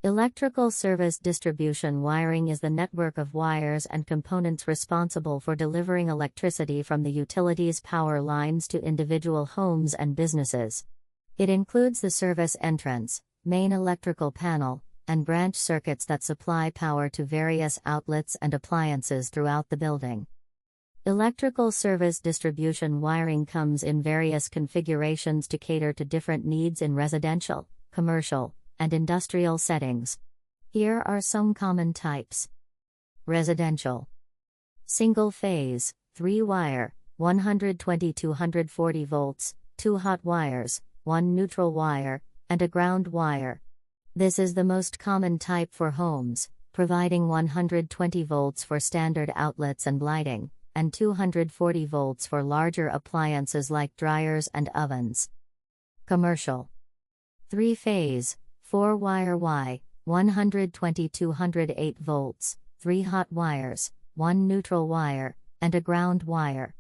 Electrical service distribution wiring is the network of wires and components responsible for delivering electricity from the utilities power lines to individual homes and businesses. It includes the service entrance, main electrical panel, and branch circuits that supply power to various outlets and appliances throughout the building. Electrical service distribution wiring comes in various configurations to cater to different needs in residential, commercial, and industrial settings. Here are some common types. Residential. Single phase, 3-wire, 120-240 volts, 2 hot wires, 1 neutral wire, and a ground wire. This is the most common type for homes, providing 120 volts for standard outlets and lighting, and 240 volts for larger appliances like dryers and ovens. Commercial. 3-phase, 4-wire Y, 120-208 volts, 3 hot wires, 1 neutral wire, and a ground wire.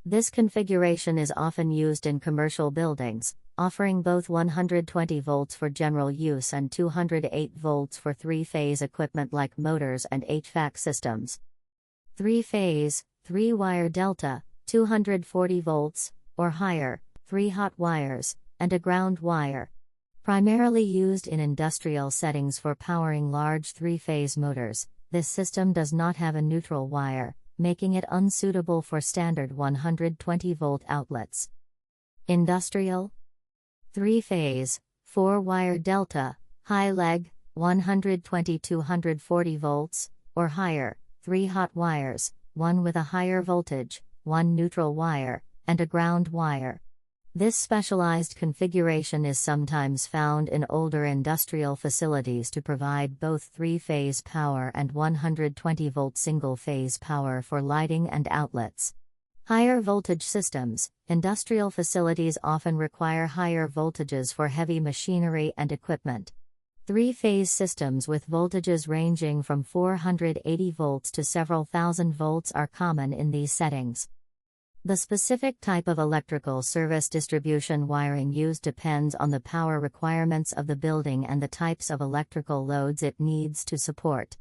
This configuration is often used in commercial buildings, offering both 120 volts for general use and 208 volts for 3-phase equipment like motors and HVAC systems. 3-phase, 3-wire delta, 240 volts, or higher, 3 hot wires, and a ground wire. Primarily used in industrial settings for powering large 3-phase motors, this system does not have a neutral wire, making it unsuitable for standard 120-volt outlets. Industrial. 3-phase, 4-wire delta, high leg, 120-240 volts, or higher, 3 hot wires, 1 with a higher voltage, 1 neutral wire, and a ground wire. This specialized configuration is sometimes found in older industrial facilities to provide both 3-phase power and 120-volt single-phase power for lighting and outlets. Higher voltage systems. Industrial facilities often require higher voltages for heavy machinery and equipment. 3-phase systems with voltages ranging from 480 volts to several thousand volts are common in these settings. The specific type of electrical service distribution wiring used depends on the power requirements of the building and the types of electrical loads it needs to support.